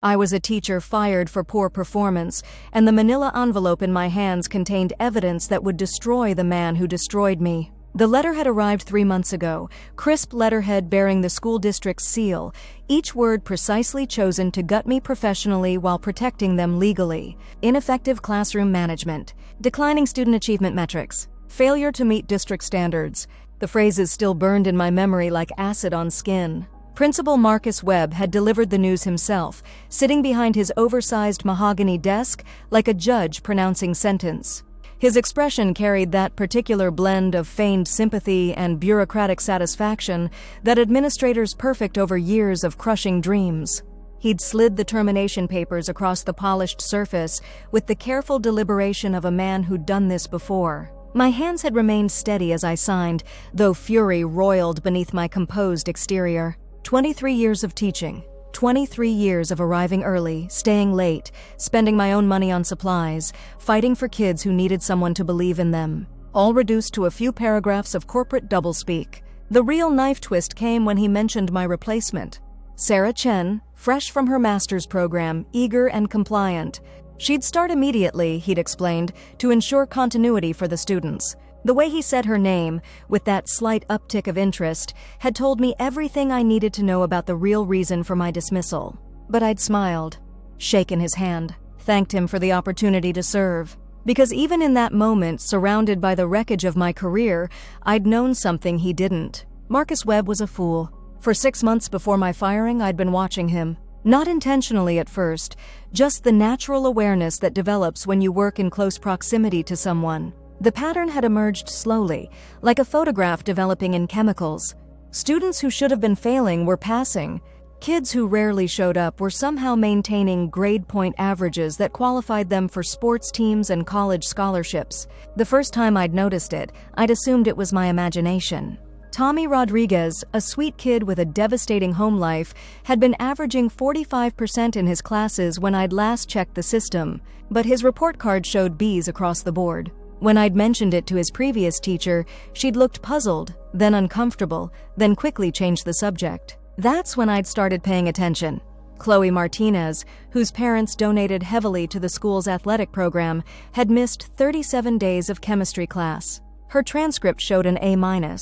I was a teacher fired for poor performance, and the manila envelope in my hands contained evidence that would destroy the man who destroyed me. The letter had arrived 3 months ago, crisp letterhead bearing the school district's seal, each word precisely chosen to gut me professionally while protecting them legally. Ineffective classroom management, declining student achievement metrics, failure to meet district standards. The phrases still burned in my memory like acid on skin. Principal Marcus Webb had delivered the news himself, sitting behind his oversized mahogany desk like a judge pronouncing sentence. His expression carried that particular blend of feigned sympathy and bureaucratic satisfaction that administrators perfect over years of crushing dreams. He'd slid the termination papers across the polished surface with the careful deliberation of a man who'd done this before. My hands had remained steady as I signed, though fury roiled beneath my composed exterior. 23 years of teaching, 23 years of arriving early, staying late, spending my own money on supplies, fighting for kids who needed someone to believe in them, all reduced to a few paragraphs of corporate doublespeak. The real knife twist came when he mentioned my replacement. Sarah Chen, fresh from her master's program, eager and compliant. She'd start immediately, he'd explained, to ensure continuity for the students. The way he said her name, with that slight uptick of interest, had told me everything I needed to know about the real reason for my dismissal. But I'd smiled, shaken his hand, thanked him for the opportunity to serve. Because even in that moment, surrounded by the wreckage of my career, I'd known something he didn't. Marcus Webb was a fool. For 6 months before my firing, I'd been watching him. Not intentionally at first, just the natural awareness that develops when you work in close proximity to someone. The pattern had emerged slowly, like a photograph developing in chemicals. Students who should have been failing were passing. Kids who rarely showed up were somehow maintaining grade point averages that qualified them for sports teams and college scholarships. The first time I'd noticed it, I'd assumed it was my imagination. Tommy Rodriguez, a sweet kid with a devastating home life, had been averaging 45% in his classes when I'd last checked the system, but his report card showed B's across the board. When I'd mentioned it to his previous teacher, she'd looked puzzled, then uncomfortable, then quickly changed the subject. That's when I'd started paying attention. Chloe Martinez, whose parents donated heavily to the school's athletic program, had missed 37 days of chemistry class. Her transcript showed an A-.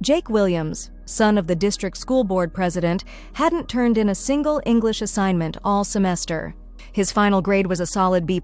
Jake Williams, son of the district school board president, hadn't turned in a single English assignment all semester. His final grade was a solid B+.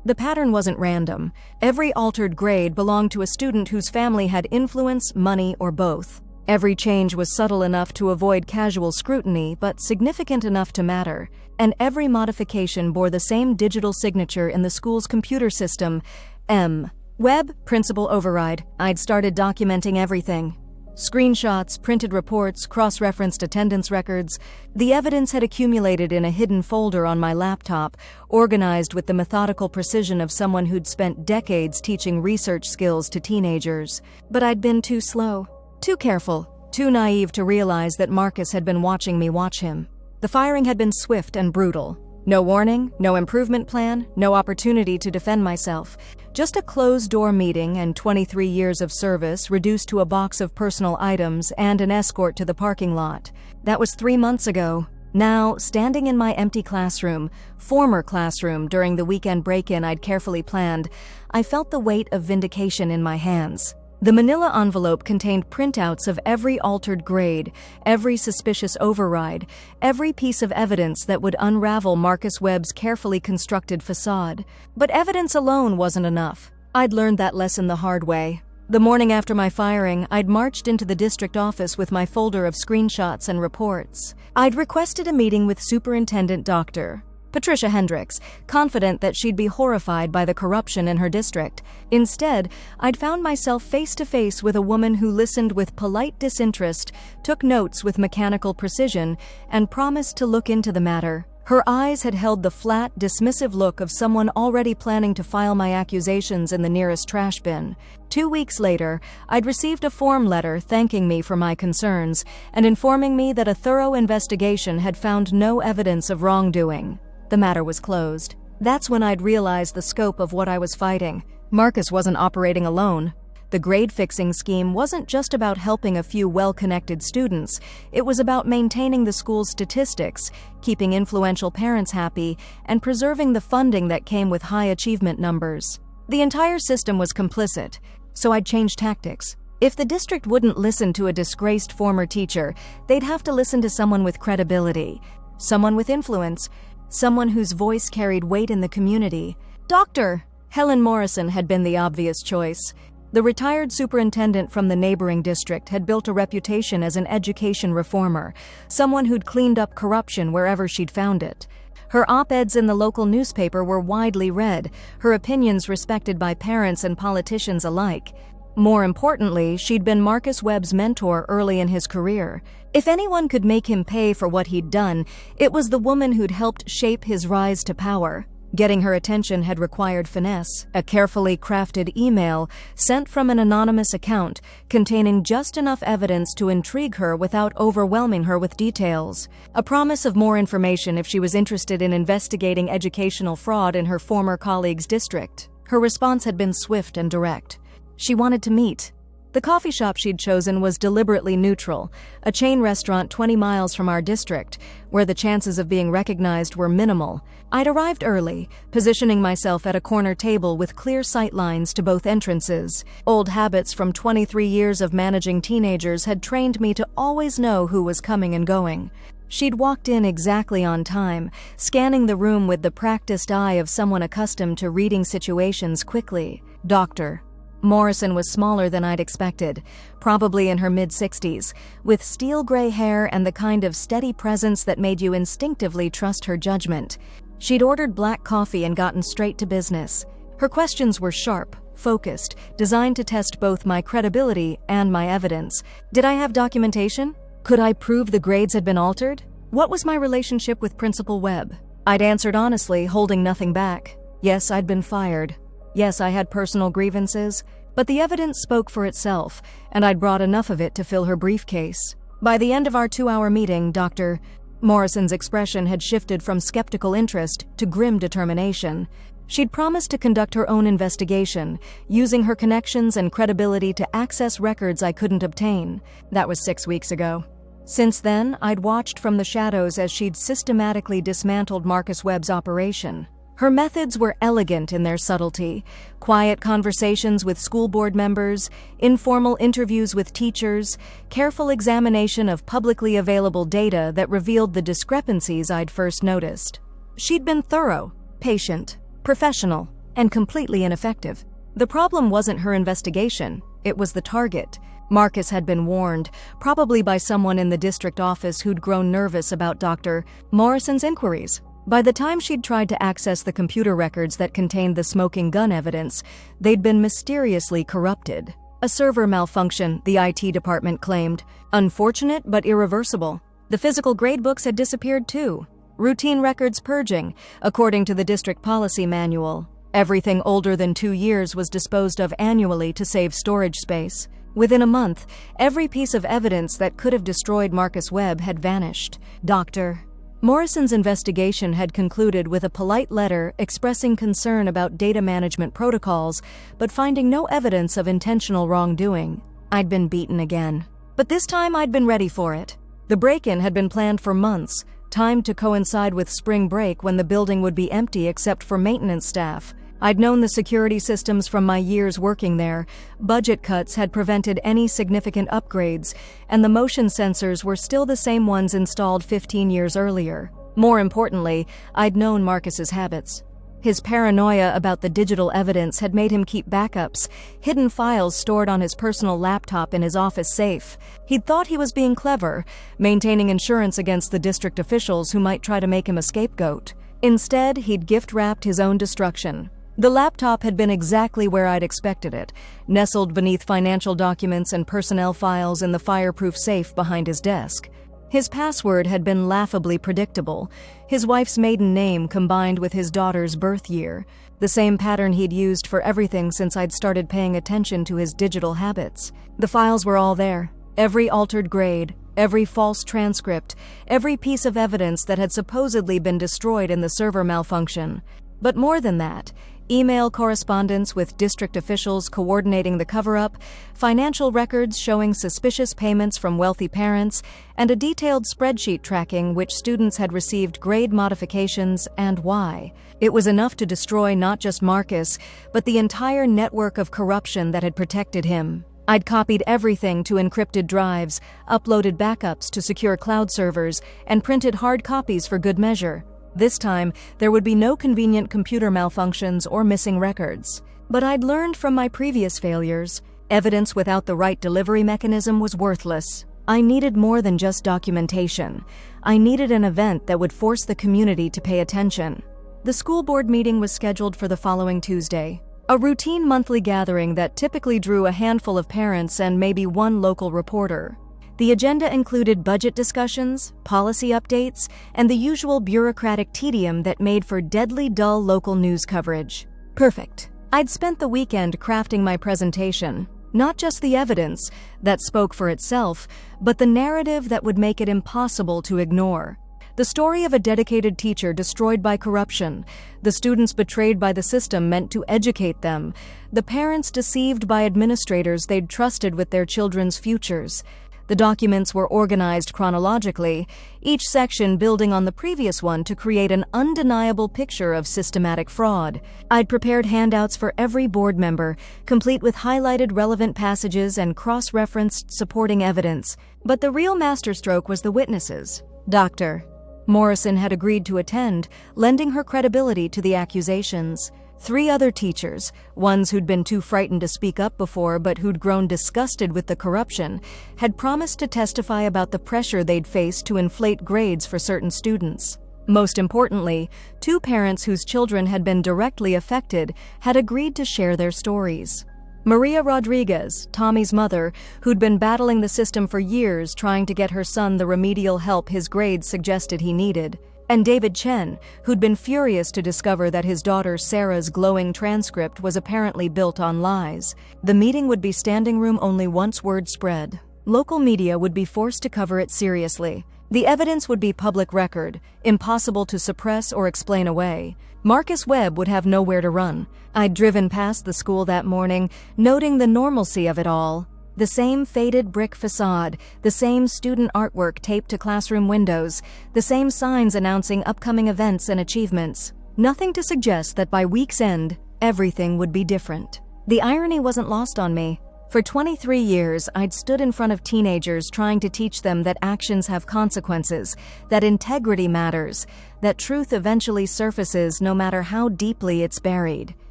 The pattern wasn't random. Every altered grade belonged to a student whose family had influence, money, or both. Every change was subtle enough to avoid casual scrutiny, but significant enough to matter. And every modification bore the same digital signature in the school's computer system, M. Webb, principal override. I'd started documenting everything. Screenshots, printed reports, cross-referenced attendance records. The evidence had accumulated in a hidden folder on my laptop, organized with the methodical precision of someone who'd spent decades teaching research skills to teenagers. But I'd been too slow, too careful, too naive to realize that Marcus had been watching me watch him. The firing had been swift and brutal. No warning, no improvement plan, no opportunity to defend myself. Just a closed-door meeting and 23 years of service reduced to a box of personal items and an escort to the parking lot. That was 3 months ago. Now, standing in my empty classroom, former classroom during the weekend break-in I'd carefully planned, I felt the weight of vindication in my hands. The manila envelope contained printouts of every altered grade, every suspicious override, every piece of evidence that would unravel Marcus Webb's carefully constructed facade. But evidence alone wasn't enough. I'd learned that lesson the hard way. The morning after my firing, I'd marched into the district office with my folder of screenshots and reports. I'd requested a meeting with Superintendent Dr. Patricia Hendricks, confident that she'd be horrified by the corruption in her district. Instead, I'd found myself face-to-face with a woman who listened with polite disinterest, took notes with mechanical precision, and promised to look into the matter. Her eyes had held the flat, dismissive look of someone already planning to file my accusations in the nearest trash bin. 2 weeks later, I'd received a form letter thanking me for my concerns and informing me that a thorough investigation had found no evidence of wrongdoing. The matter was closed. That's when I'd realized the scope of what I was fighting. Marcus wasn't operating alone. The grade-fixing scheme wasn't just about helping a few well-connected students, it was about maintaining the school's statistics, keeping influential parents happy, and preserving the funding that came with high achievement numbers. The entire system was complicit, so I'd change tactics. If the district wouldn't listen to a disgraced former teacher, they'd have to listen to someone with credibility, someone with influence, someone whose voice carried weight in the community. Dr. Helen Morrison had been the obvious choice. The retired superintendent from the neighboring district had built a reputation as an education reformer, someone who'd cleaned up corruption wherever she'd found it. Her op-eds in the local newspaper were widely read, her opinions respected by parents and politicians alike. More importantly, she'd been Marcus Webb's mentor early in his career. If anyone could make him pay for what he'd done, it was the woman who'd helped shape his rise to power. Getting her attention had required finesse, a carefully crafted email sent from an anonymous account containing just enough evidence to intrigue her without overwhelming her with details. A promise of more information if she was interested in investigating educational fraud in her former colleague's district. Her response had been swift and direct. She wanted to meet. The coffee shop she'd chosen was deliberately neutral, a chain restaurant 20 miles from our district, where the chances of being recognized were minimal. I'd arrived early, positioning myself at a corner table with clear sight lines to both entrances. Old habits from 23 years of managing teenagers had trained me to always know who was coming and going. She'd walked in exactly on time, scanning the room with the practiced eye of someone accustomed to reading situations quickly. Dr. Morrison was smaller than I'd expected, probably in her mid-60s, with steel gray hair and the kind of steady presence that made you instinctively trust her judgment. She'd ordered black coffee and gotten straight to business. Her questions were sharp, focused, designed to test both my credibility and my evidence. Did I have documentation? Could I prove the grades had been altered? What was my relationship with Principal Webb? I'd answered honestly, holding nothing back. Yes, I'd been fired. Yes, I had personal grievances, but the evidence spoke for itself, and I'd brought enough of it to fill her briefcase. By the end of our 2-hour meeting, Dr. Morrison's expression had shifted from skeptical interest to grim determination. She'd promised to conduct her own investigation, using her connections and credibility to access records I couldn't obtain. That was 6 weeks ago. Since then, I'd watched from the shadows as she'd systematically dismantled Marcus Webb's operation. Her methods were elegant in their subtlety: quiet conversations with school board members, informal interviews with teachers, careful examination of publicly available data that revealed the discrepancies I'd first noticed. She'd been thorough, patient, professional, and completely ineffective. The problem wasn't her investigation, it was the target. Marcus had been warned, probably by someone in the district office who'd grown nervous about Dr. Morrison's inquiries. By the time she'd tried to access the computer records that contained the smoking gun evidence, they'd been mysteriously corrupted. A server malfunction, the IT department claimed. Unfortunate but irreversible. The physical gradebooks had disappeared too. Routine records purging, according to the district policy manual. Everything older than 2 years was disposed of annually to save storage space. Within a month, every piece of evidence that could have destroyed Marcus Webb had vanished. Dr. Morrison's investigation had concluded with a polite letter expressing concern about data management protocols, but finding no evidence of intentional wrongdoing. I'd been beaten again. But this time I'd been ready for it. The break-in had been planned for months, timed to coincide with spring break when the building would be empty except for maintenance staff. I'd known the security systems from my years working there. Budget cuts had prevented any significant upgrades, and the motion sensors were still the same ones installed 15 years earlier. More importantly, I'd known Marcus's habits. His paranoia about the digital evidence had made him keep backups, hidden files stored on his personal laptop in his office safe. He'd thought he was being clever, maintaining insurance against the district officials who might try to make him a scapegoat. Instead, he'd gift-wrapped his own destruction. The laptop had been exactly where I'd expected it, nestled beneath financial documents and personnel files in the fireproof safe behind his desk. His password had been laughably predictable, his wife's maiden name combined with his daughter's birth year, the same pattern he'd used for everything since I'd started paying attention to his digital habits. The files were all there, every altered grade, every false transcript, every piece of evidence that had supposedly been destroyed in the server malfunction. But more than that, email correspondence with district officials coordinating the cover-up, financial records showing suspicious payments from wealthy parents, and a detailed spreadsheet tracking which students had received grade modifications and why. It was enough to destroy not just Marcus, but the entire network of corruption that had protected him. I'd copied everything to encrypted drives, uploaded backups to secure cloud servers, and printed hard copies for good measure. This time, there would be no convenient computer malfunctions or missing records. But I'd learned from my previous failures, evidence without the right delivery mechanism was worthless. I needed more than just documentation. I needed an event that would force the community to pay attention. The school board meeting was scheduled for the following Tuesday. A routine monthly gathering that typically drew a handful of parents and maybe one local reporter. The agenda included budget discussions, policy updates, and the usual bureaucratic tedium that made for deadly dull local news coverage. Perfect. I'd spent the weekend crafting my presentation. Not just the evidence that spoke for itself, but the narrative that would make it impossible to ignore. The story of a dedicated teacher destroyed by corruption, the students betrayed by the system meant to educate them, the parents deceived by administrators they'd trusted with their children's futures. The documents were organized chronologically, each section building on the previous one to create an undeniable picture of systematic fraud. I'd prepared handouts for every board member, complete with highlighted relevant passages and cross-referenced supporting evidence. But the real masterstroke was the witnesses. Dr. Morrison had agreed to attend, lending her credibility to the accusations. 3 other teachers, ones who'd been too frightened to speak up before but who'd grown disgusted with the corruption, had promised to testify about the pressure they'd faced to inflate grades for certain students. Most importantly, 2 parents whose children had been directly affected had agreed to share their stories. Maria Rodriguez, Tommy's mother, who'd been battling the system for years trying to get her son the remedial help his grades suggested he needed, and David Chen, who'd been furious to discover that his daughter Sarah's glowing transcript was apparently built on lies. The meeting would be standing room only once word spread. Local media would be forced to cover it seriously. The evidence would be public record, impossible to suppress or explain away. Marcus Webb would have nowhere to run. I'd driven past the school that morning, noting the normalcy of it all. The same faded brick facade, the same student artwork taped to classroom windows, the same signs announcing upcoming events and achievements. Nothing to suggest that by week's end, everything would be different. The irony wasn't lost on me. For 23 years, I'd stood in front of teenagers trying to teach them that actions have consequences, that integrity matters, that truth eventually surfaces no matter how deeply it's buried.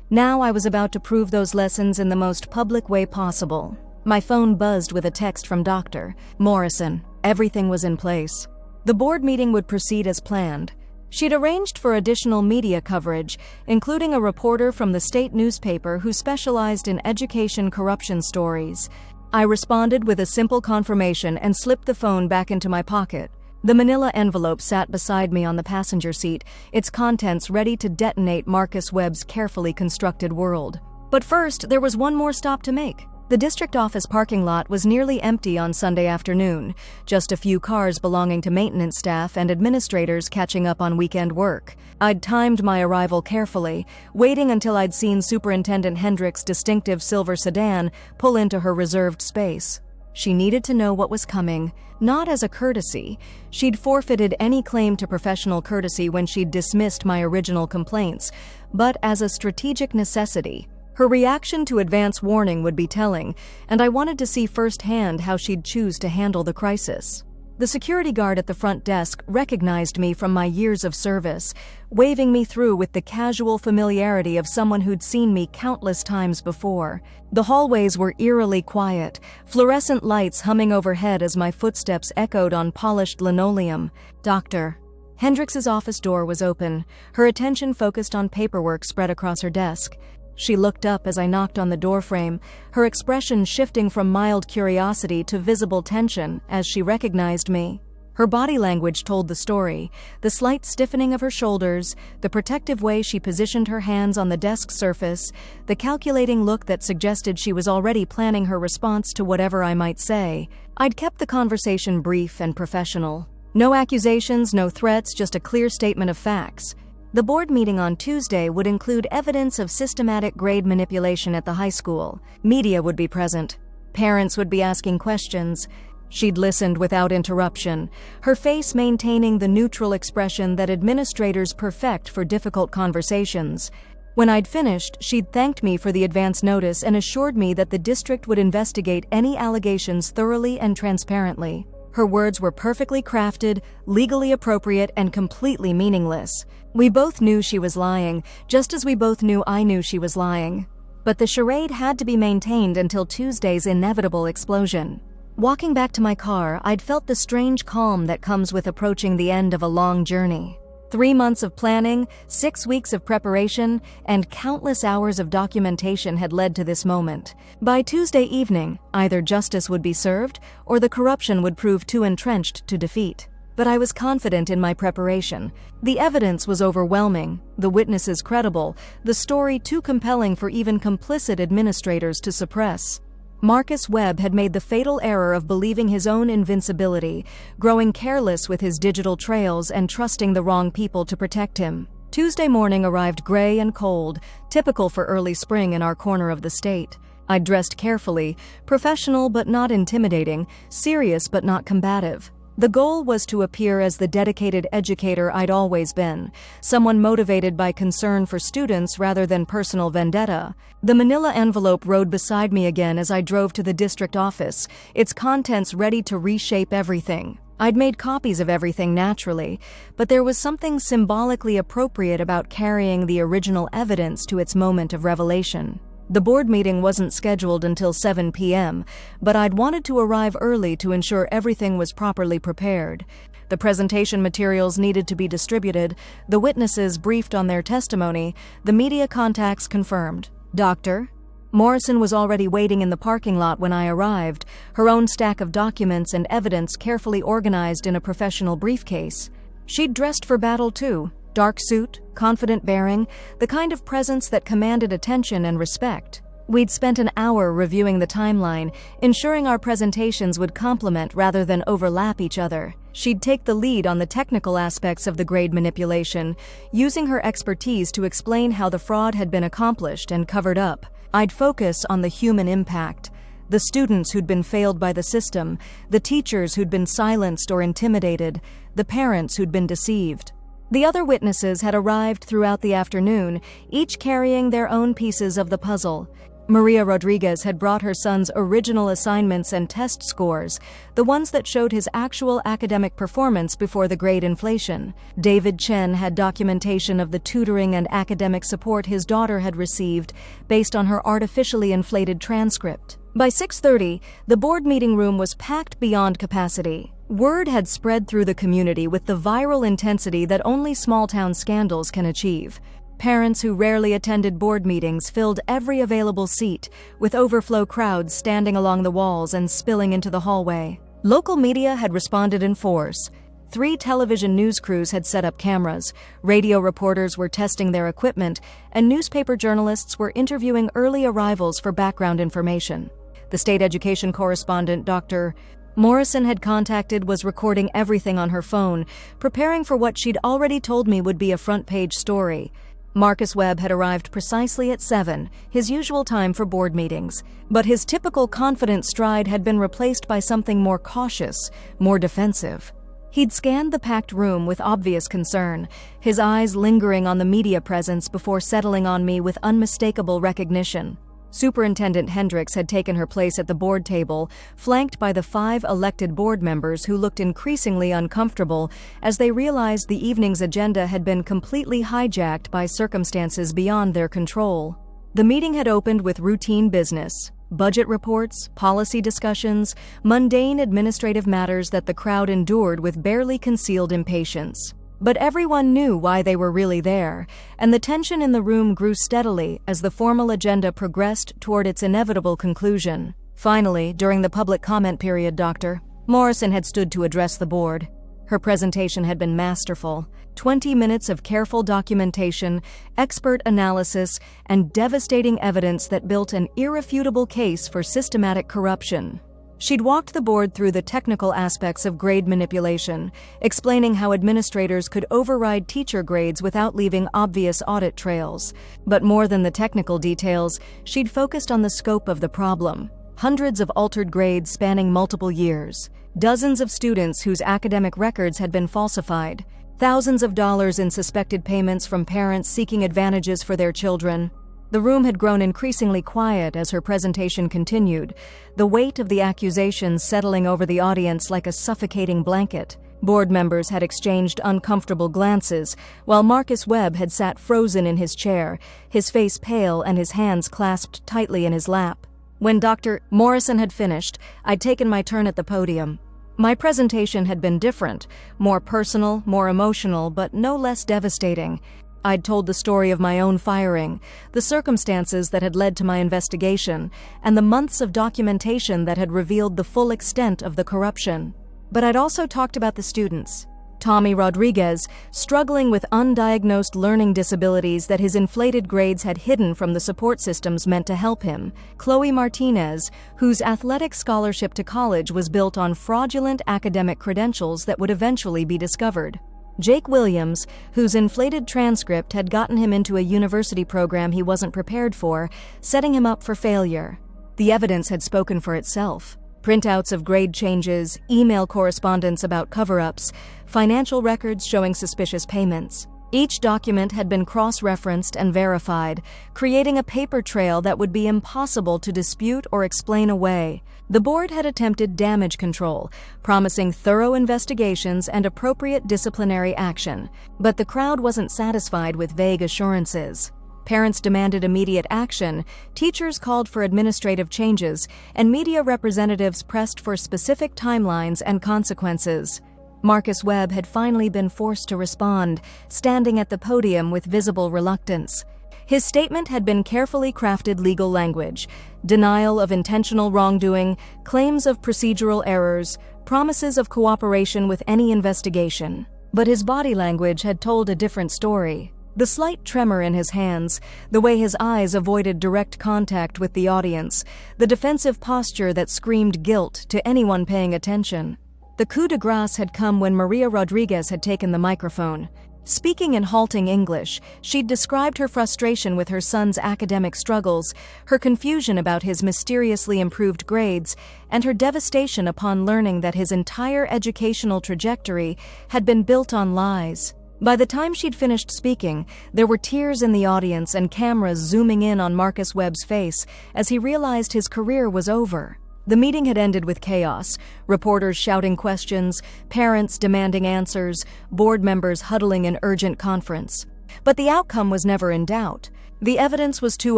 Now I was about to prove those lessons in the most public way possible. My phone buzzed with a text from Dr. Morrison. Everything was in place. The board meeting would proceed as planned. She'd arranged for additional media coverage, including a reporter from the state newspaper who specialized in education corruption stories. I responded with a simple confirmation and slipped the phone back into my pocket. The manila envelope sat beside me on the passenger seat, its contents ready to detonate Marcus Webb's carefully constructed world. But first, there was one more stop to make. The district office parking lot was nearly empty on Sunday afternoon, just a few cars belonging to maintenance staff and administrators catching up on weekend work. I'd timed my arrival carefully, waiting until I'd seen Superintendent Hendrick's distinctive silver sedan pull into her reserved space. She needed to know what was coming, not as a courtesy. She'd forfeited any claim to professional courtesy when she'd dismissed my original complaints, but as a strategic necessity. Her reaction to advance warning would be telling, and I wanted to see firsthand how she'd choose to handle the crisis. The security guard at the front desk recognized me from my years of service, waving me through with the casual familiarity of someone who'd seen me countless times before. The hallways were eerily quiet, fluorescent lights humming overhead as my footsteps echoed on polished linoleum. Dr. Hendricks's office door was open, her attention focused on paperwork spread across her desk. She looked up as I knocked on the doorframe, her expression shifting from mild curiosity to visible tension as she recognized me. Her body language told the story, the slight stiffening of her shoulders, the protective way she positioned her hands on the desk surface, the calculating look that suggested she was already planning her response to whatever I might say. I'd kept the conversation brief and professional. No accusations, no threats, just a clear statement of facts. The board meeting on Tuesday would include evidence of systematic grade manipulation at the high school. Media would be present. Parents would be asking questions. She'd listened without interruption, her face maintaining the neutral expression that administrators perfect for difficult conversations. When I'd finished, she'd thanked me for the advance notice and assured me that the district would investigate any allegations thoroughly and transparently. Her words were perfectly crafted, legally appropriate, and completely meaningless. We both knew she was lying, just as we both knew I knew she was lying. But the charade had to be maintained until Tuesday's inevitable explosion. Walking back to my car, I'd felt the strange calm that comes with approaching the end of a long journey. 3 months of planning, 6 weeks of preparation, and countless hours of documentation had led to this moment. By Tuesday evening, either justice would be served or the corruption would prove too entrenched to defeat. But I was confident in my preparation. The evidence was overwhelming, the witnesses credible, the story too compelling for even complicit administrators to suppress. Marcus Webb had made the fatal error of believing his own invincibility, growing careless with his digital trails and trusting the wrong people to protect him. Tuesday morning arrived gray and cold, typical for early spring in our corner of the state. I dressed carefully, professional but not intimidating, serious but not combative. The goal was to appear as the dedicated educator I'd always been, someone motivated by concern for students rather than personal vendetta. The manila envelope rode beside me again as I drove to the district office, its contents ready to reshape everything. I'd made copies of everything naturally, but there was something symbolically appropriate about carrying the original evidence to its moment of revelation. The board meeting wasn't scheduled until 7 p.m., but I'd wanted to arrive early to ensure everything was properly prepared. The presentation materials needed to be distributed, the witnesses briefed on their testimony, the media contacts confirmed. Doctor? Morrison was already waiting in the parking lot when I arrived, her own stack of documents and evidence carefully organized in a professional briefcase. She'd dressed for battle too. Dark suit, confident bearing, the kind of presence that commanded attention and respect. We'd spent an hour reviewing the timeline, ensuring our presentations would complement rather than overlap each other. She'd take the lead on the technical aspects of the grade manipulation, using her expertise to explain how the fraud had been accomplished and covered up. I'd focus on the human impact. The students who'd been failed by the system, the teachers who'd been silenced or intimidated, the parents who'd been deceived. The other witnesses had arrived throughout the afternoon, each carrying their own pieces of the puzzle. Maria Rodriguez had brought her son's original assignments and test scores, the ones that showed his actual academic performance before the grade inflation. David Chen had documentation of the tutoring and academic support his daughter had received based on her artificially inflated transcript. By 6:30, the board meeting room was packed beyond capacity. Word had spread through the community with the viral intensity that only small-town scandals can achieve. Parents who rarely attended board meetings filled every available seat, with overflow crowds standing along the walls and spilling into the hallway. Local media had responded in force. 3 television news crews had set up cameras, radio reporters were testing their equipment, and newspaper journalists were interviewing early arrivals for background information. The state education correspondent, Dr. Morrison had contacted, was recording everything on her phone, preparing for what she'd already told me would be a front-page story. Marcus Webb had arrived precisely at 7, his usual time for board meetings, but his typical confident stride had been replaced by something more cautious, more defensive. He'd scanned the packed room with obvious concern, his eyes lingering on the media presence before settling on me with unmistakable recognition. Superintendent Hendricks had taken her place at the board table, flanked by the 5 elected board members who looked increasingly uncomfortable as they realized the evening's agenda had been completely hijacked by circumstances beyond their control. The meeting had opened with routine business, budget reports, policy discussions, mundane administrative matters that the crowd endured with barely concealed impatience. But everyone knew why they were really there, and the tension in the room grew steadily as the formal agenda progressed toward its inevitable conclusion. Finally, during the public comment period, Dr. Morrison had stood to address the board. Her presentation had been masterful. 20 minutes of careful documentation, expert analysis, and devastating evidence that built an irrefutable case for systematic corruption. She'd walked the board through the technical aspects of grade manipulation, explaining how administrators could override teacher grades without leaving obvious audit trails. But more than the technical details, she'd focused on the scope of the problem. Hundreds of altered grades spanning multiple years. Dozens of students whose academic records had been falsified. Thousands of dollars in suspected payments from parents seeking advantages for their children. The room had grown increasingly quiet as her presentation continued, the weight of the accusations settling over the audience like a suffocating blanket. Board members had exchanged uncomfortable glances, while Marcus Webb had sat frozen in his chair, his face pale and his hands clasped tightly in his lap. When Dr. Morrison had finished, I'd taken my turn at the podium. My presentation had been different, more personal, more emotional, but no less devastating. I'd told the story of my own firing, the circumstances that had led to my investigation, and the months of documentation that had revealed the full extent of the corruption. But I'd also talked about the students. Tommy Rodriguez, struggling with undiagnosed learning disabilities that his inflated grades had hidden from the support systems meant to help him. Chloe Martinez, whose athletic scholarship to college was built on fraudulent academic credentials that would eventually be discovered. Jake Williams, whose inflated transcript had gotten him into a university program he wasn't prepared for, setting him up for failure. The evidence had spoken for itself. Printouts of grade changes, email correspondence about cover-ups, financial records showing suspicious payments. Each document had been cross-referenced and verified, creating a paper trail that would be impossible to dispute or explain away. The board had attempted damage control, promising thorough investigations and appropriate disciplinary action, but the crowd wasn't satisfied with vague assurances. Parents demanded immediate action, teachers called for administrative changes, and media representatives pressed for specific timelines and consequences. Marcus Webb had finally been forced to respond, standing at the podium with visible reluctance. His statement had been carefully crafted legal language: denial of intentional wrongdoing, claims of procedural errors, promises of cooperation with any investigation. But his body language had told a different story. The slight tremor in his hands, the way his eyes avoided direct contact with the audience, the defensive posture that screamed guilt to anyone paying attention. The coup de grace had come when Maria Rodriguez had taken the microphone. Speaking in halting English, she'd described her frustration with her son's academic struggles, her confusion about his mysteriously improved grades, and her devastation upon learning that his entire educational trajectory had been built on lies. By the time she'd finished speaking, there were tears in the audience and cameras zooming in on Marcus Webb's face as he realized his career was over. The meeting had ended with chaos, reporters shouting questions, parents demanding answers, board members huddling in urgent conference. But the outcome was never in doubt. The evidence was too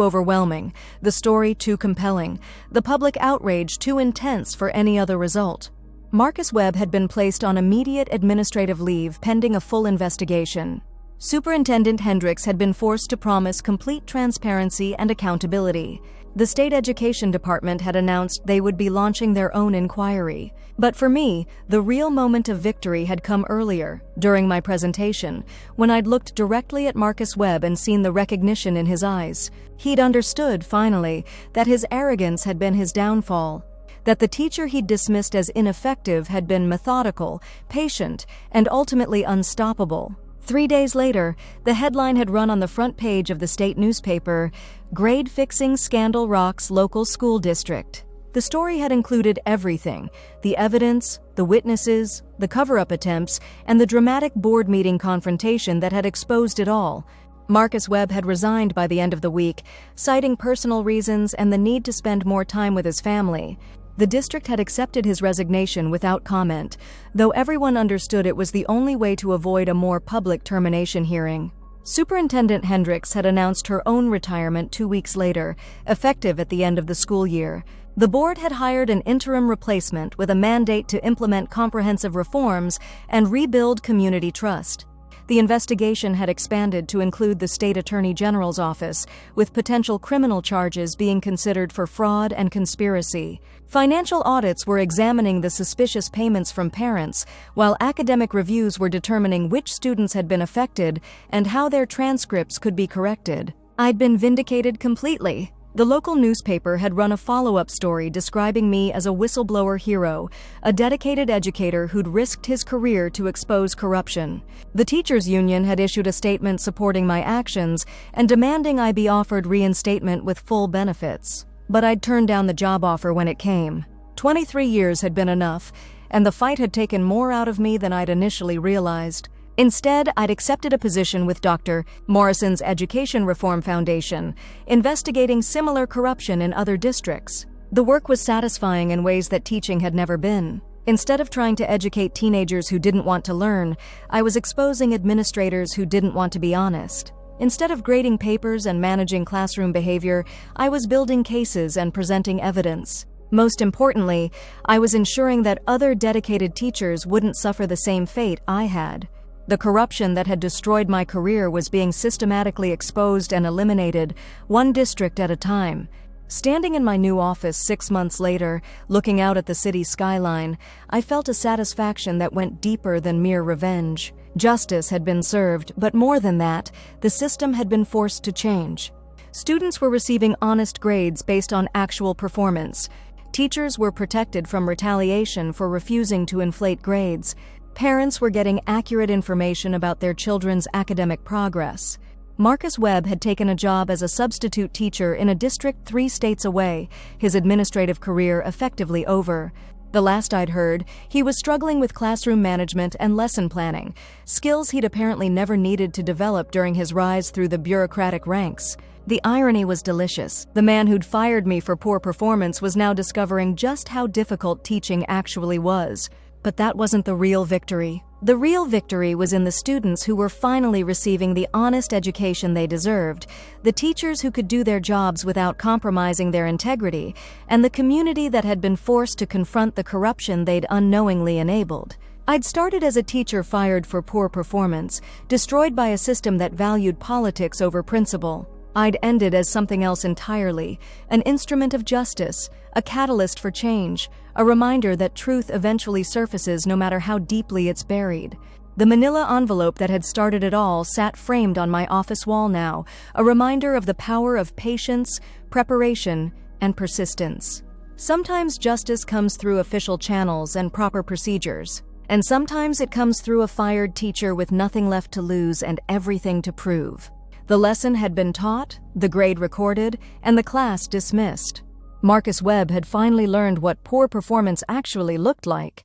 overwhelming, the story too compelling, the public outrage too intense for any other result. Marcus Webb had been placed on immediate administrative leave pending a full investigation. Superintendent Hendricks had been forced to promise complete transparency and accountability. The state education department had announced they would be launching their own inquiry. But for me, the real moment of victory had come earlier, during my presentation, when I'd looked directly at Marcus Webb and seen the recognition in his eyes. He'd understood, finally, that his arrogance had been his downfall, that the teacher he'd dismissed as ineffective had been methodical, patient, and ultimately unstoppable. 3 days later, the headline had run on the front page of the state newspaper, "Grade Fixing Scandal Rocks Local School District." The story had included everything: the evidence, the witnesses, the cover-up attempts, and the dramatic board meeting confrontation that had exposed it all. Marcus Webb had resigned by the end of the week, citing personal reasons and the need to spend more time with his family. The district had accepted his resignation without comment, though everyone understood it was the only way to avoid a more public termination hearing. Superintendent Hendricks had announced her own retirement 2 weeks later, effective at the end of the school year. The board had hired an interim replacement with a mandate to implement comprehensive reforms and rebuild community trust. The investigation had expanded to include the state attorney general's office, with potential criminal charges being considered for fraud and conspiracy. Financial audits were examining the suspicious payments from parents, while academic reviews were determining which students had been affected and how their transcripts could be corrected. I'd been vindicated completely. The local newspaper had run a follow-up story describing me as a whistleblower hero, a dedicated educator who'd risked his career to expose corruption. The teachers' union had issued a statement supporting my actions and demanding I be offered reinstatement with full benefits. But I'd turned down the job offer when it came. 23 years had been enough, and the fight had taken more out of me than I'd initially realized. Instead, I'd accepted a position with Dr. Morrison's Education Reform Foundation, investigating similar corruption in other districts. The work was satisfying in ways that teaching had never been. Instead of trying to educate teenagers who didn't want to learn, I was exposing administrators who didn't want to be honest. Instead of grading papers and managing classroom behavior, I was building cases and presenting evidence. Most importantly, I was ensuring that other dedicated teachers wouldn't suffer the same fate I had. The corruption that had destroyed my career was being systematically exposed and eliminated, one district at a time. Standing in my new office 6 months later, looking out at the city skyline, I felt a satisfaction that went deeper than mere revenge. Justice had been served, but more than that, the system had been forced to change. Students were receiving honest grades based on actual performance. Teachers were protected from retaliation for refusing to inflate grades. Parents were getting accurate information about their children's academic progress. Marcus Webb had taken a job as a substitute teacher in a district 3 states away, his administrative career effectively over. The last I'd heard, he was struggling with classroom management and lesson planning, skills he'd apparently never needed to develop during his rise through the bureaucratic ranks. The irony was delicious. The man who'd fired me for poor performance was now discovering just how difficult teaching actually was. But that wasn't the real victory. The real victory was in the students who were finally receiving the honest education they deserved, the teachers who could do their jobs without compromising their integrity, and the community that had been forced to confront the corruption they'd unknowingly enabled. I'd started as a teacher fired for poor performance, destroyed by a system that valued politics over principle. I'd ended as something else entirely, an instrument of justice, a catalyst for change, a reminder that truth eventually surfaces no matter how deeply it's buried. The manila envelope that had started it all sat framed on my office wall now, a reminder of the power of patience, preparation, and persistence. Sometimes justice comes through official channels and proper procedures, and sometimes it comes through a fired teacher with nothing left to lose and everything to prove. The lesson had been taught, the grade recorded, and the class dismissed. Marcus Webb had finally learned what poor performance actually looked like.